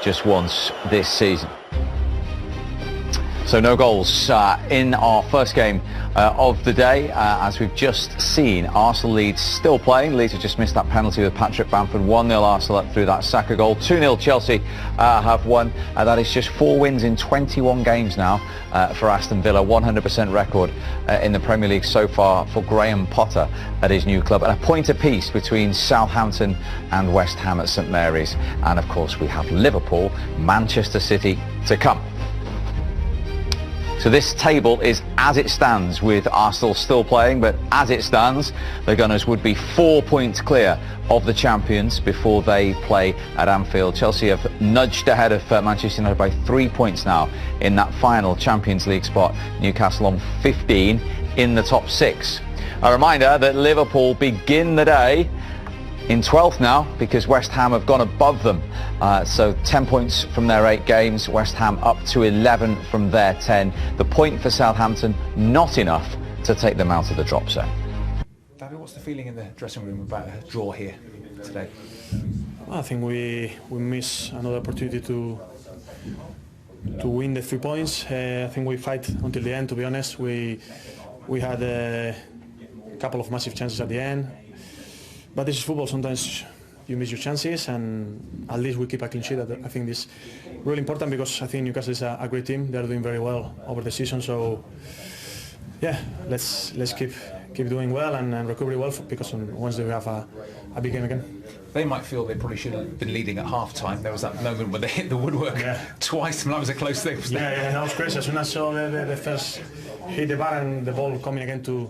just once this season. So no goals in our first game of the day. As we've just seen, Arsenal Leeds still playing. Leeds have just missed that penalty with Patrick Bamford. 1-0 Arsenal up through that Saka goal. 2-0 Chelsea have won. That is just 4 wins in 21 games now for Aston Villa. 100% record in the Premier League so far for Graham Potter at his new club. And a point apiece between Southampton and West Ham at St Mary's. And of course we have Liverpool, Manchester City to come. So this table is as it stands, with Arsenal still playing, but as it stands, the Gunners would be 4 points clear of the champions before they play at Anfield. Chelsea have nudged ahead of Manchester United by 3 points now in that final Champions League spot. Newcastle on 15 in the top 6. A reminder that Liverpool begin the day in 12th now because West Ham have gone above them. So 10 points from their 8 games, West Ham up to 11 from their 10. The point for Southampton, not enough to take them out of the drop zone. David, what's the feeling in the dressing room about a draw here today? I think we miss another opportunity to win the 3 points. I think we fight until the end, to be honest. We had a couple of massive chances at the end. But this is football, sometimes you miss your chances, and at least we keep a clean sheet. I think this is really important because I think Newcastle is a great team. They're doing very well over the season, so yeah, let's keep doing well and recover well because on Wednesday we have a big game again. They might feel they probably should have been leading at half-time. There was that moment where they hit the woodwork twice, and that was a close thing. Yeah, that was crazy. As soon as I saw the first hit the bar and the ball coming again to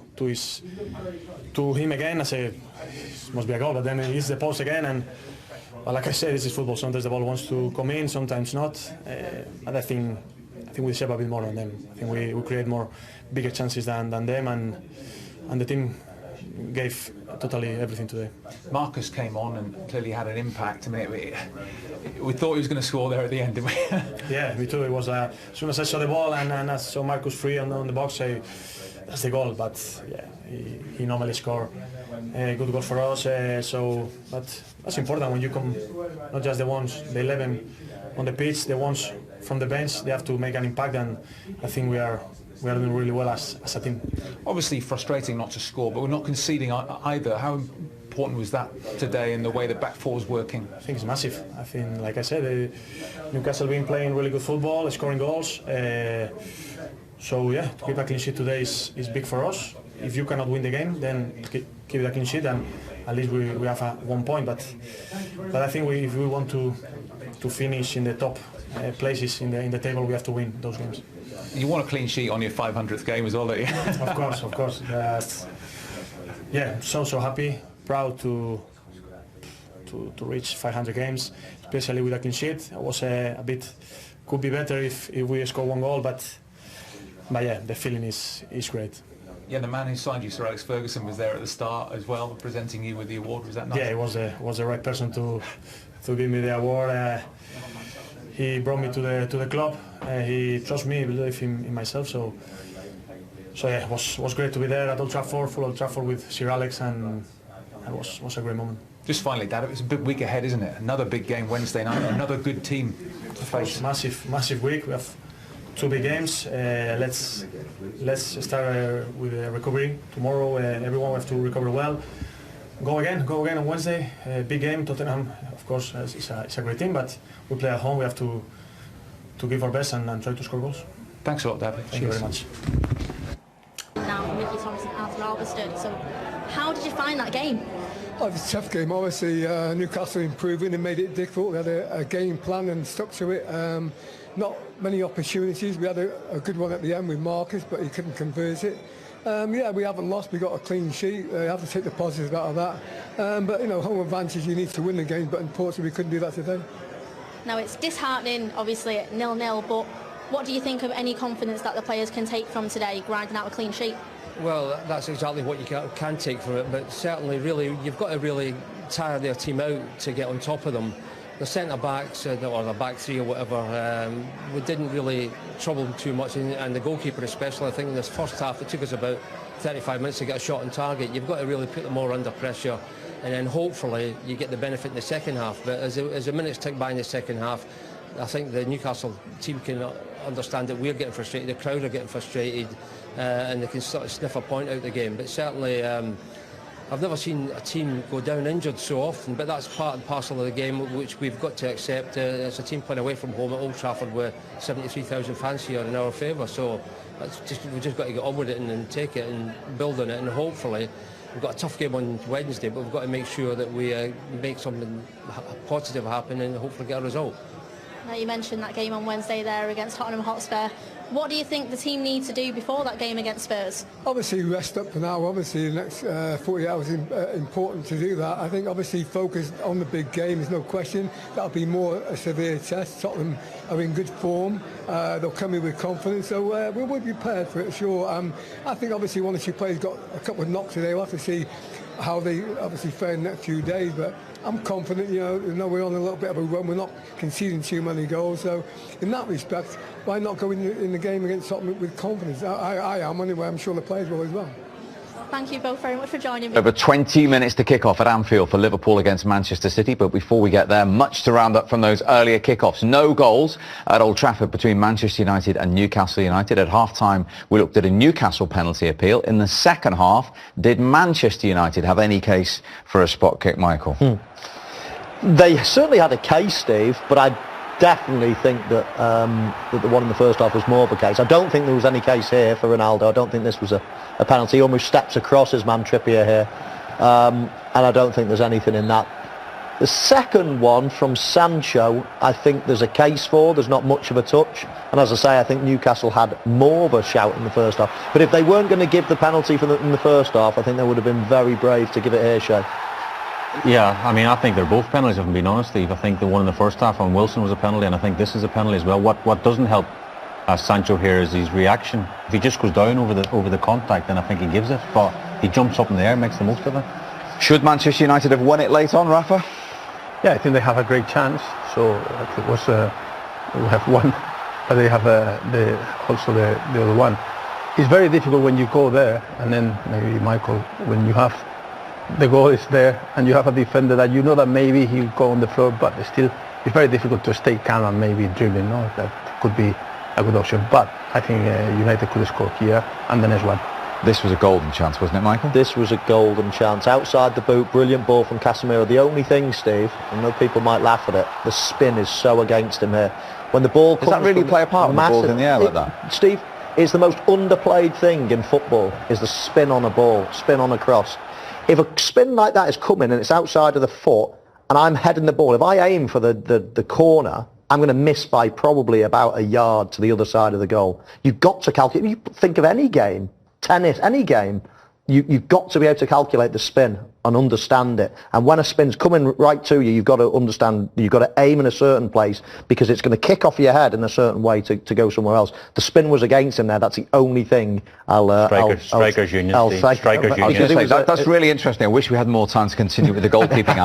him again, I said, it must be a goal, but then it hits the post again, and well, like I said, this is football. Sometimes the ball wants to come in, sometimes not. And I think we deserve a bit more than them. I think we create bigger chances than them, and the team gave totally everything today. Marcus came on and clearly had an impact. I mean, we thought he was going to score there at the end, didn't we? Yeah, me too. It was as soon as I saw the ball and I saw Marcus free on the box, that's the goal. But yeah, he normally scored a good goal for us. But that's important when you come, not just the 11 on the pitch, the ones from the bench. They have to make an impact, and I think we are doing really well as a team. Obviously frustrating not to score, but we're not conceding either. How important was that today in the way the back four is working? I think it's massive. I think, like I said, Newcastle been playing really good football, scoring goals. So yeah, to keep a clean sheet today is big for us. If you cannot win the game, then keep it a clean sheet, and at least we have 1 point. But I think if we want to finish in the top places in the table, we have to win those games. You want a clean sheet on your 500th game as well, don't you? Of course. Yeah, so happy, proud to reach 500 games, especially with a clean sheet. It was a bit, could be better if we score 1 goal, but yeah, the feeling is great. Yeah, the man who signed you, Sir Alex Ferguson, was there at the start as well, presenting you with the award. Was that nice? Yeah, he was the right person to give me the award. He brought me to the club. He trusts me, believe in myself. So yeah, it was great to be there at Old Trafford, full Old Trafford with Sir Alex, and it was a great moment. Just finally, Dad, it's a big week ahead, isn't it? Another big game Wednesday night, another good team to face. Massive week. We have 2 big games. Let's start with recovery tomorrow. Everyone will have to recover well. Go again on Wednesday. Big game. Tottenham, of course, it's a great team, but we play at home. We have to give our best and try to score goals. Thanks a lot, David. Thank you very much. Now, Ricky Thomas and Arthur Albiston. So, how did you find that game? Oh, it was a tough game. Obviously, Newcastle improving and made it difficult. We had a game plan and stuck to it. Not many opportunities. We had a good one at the end with Marcus, but he couldn't convert it. Yeah, we haven't lost. We got a clean sheet. You have to take the positives out of that. But home advantage, you need to win the game. But unfortunately, we couldn't do that today. Now it's disheartening, obviously at 0-0. But what do you think of any confidence that the players can take from today, grinding out a clean sheet? Well, that's exactly what you can take from it. But certainly, really, you've got to really tire their team out to get on top of them. The centre-backs, or the back three or whatever, we didn't really trouble them too much, and the goalkeeper especially. I think in this first half it took us about 35 minutes to get a shot on target. You've got to really put them more under pressure, and then hopefully you get the benefit in the second half. But as the minutes tick by in the second half, I think the Newcastle team can understand that we're getting frustrated, the crowd are getting frustrated, and they can sort of sniff a point out the game. But certainly, I've never seen a team go down injured so often, but that's part and parcel of the game, which we've got to accept. It's a team playing away from home at Old Trafford with 73,000 fans here in our favour, so we've just got to get on with it and take it and build on it, and hopefully we've got a tough game on Wednesday, but we've got to make sure that we make something positive happen and hopefully get a result. Now, you mentioned that game on Wednesday there against Tottenham Hotspur. What do you think the team needs to do before that game against Spurs? Obviously rest up for now. Obviously the next 40 hours is important to do that. I think obviously focus on the big game, there's no question. That'll be more a severe test. Tottenham are in good form. They'll come in with confidence, so we will be prepared for it, sure. I think obviously one or two players got a couple of knocks today. We'll have to see how they obviously fare in the next few days, but I'm confident, you know we're on a little bit of a run, we're not conceding too many goals, so in that respect, why not go in the game against Tottenham with confidence? I am anyway, I'm sure the players will as well. Thank you both very much for joining me. Over 20 minutes to kick off at Anfield for Liverpool against Manchester City, but before we get there, much to round up from those earlier kick-offs. No goals at Old Trafford between Manchester United and Newcastle United. At half-time, we looked at a Newcastle penalty appeal. In the second half, did Manchester United have any case for a spot kick, Michael? They certainly had a case, Steve, but I definitely think that that the one in the first half was more of a case. I don't think there was any case here for Ronaldo. I don't think this was a penalty. He almost steps across his man Trippier here, and I don't think there's anything in that. The second one from Sancho, I think there's a case for. There's not much of a touch, and as I say, I think Newcastle had more of a shout in the first half. But if they weren't going to give the penalty in the first half, I think they would have been very brave to give it here, Shay. Yeah, I mean, I think they're both penalties, if I'm being honest, Steve. I think the one in the first half on Wilson was a penalty, and I think this is a penalty as well. What doesn't help Sancho here is his reaction. If he just goes down over the contact, then I think he gives it, but he jumps up in the air, makes the most of it. Should Manchester United have won it late on, Rafa? Yeah, I think they have a great chance. So it was we have one, but they have also the other one. It's very difficult when you go there, and then maybe Michael, when you have the goal is there and you have a defender that you know that maybe he'll go on the floor, but still it's very difficult to stay calm and maybe dribbling. No, that could be a good option. But I think United could score here and the next one. This was a golden chance, wasn't it, Michael? This was a golden chance. Outside the boot, brilliant ball from Casemiro. The only thing, Steve, I know people might laugh at it, the spin is so against him here. When the ball comes... Does that really play a part when the ball's in the air like that? Steve, it's the most underplayed thing in football, is the spin on a ball, spin on a cross. If a spin like that is coming and it's outside of the foot and I'm heading the ball, if I aim for the corner, I'm going to miss by probably about a yard to the other side of the goal. You've got to calculate. You think of any game, tennis, any game, you've got to be able to calculate the spin and understand it. And when a spin's coming right to you, you've got to understand, you've got to aim in a certain place because it's going to kick off your head in a certain way to go somewhere else. The spin was against him there. That's the only thing Strikers Union. That's really interesting. I wish we had more time to continue with the goalkeeping.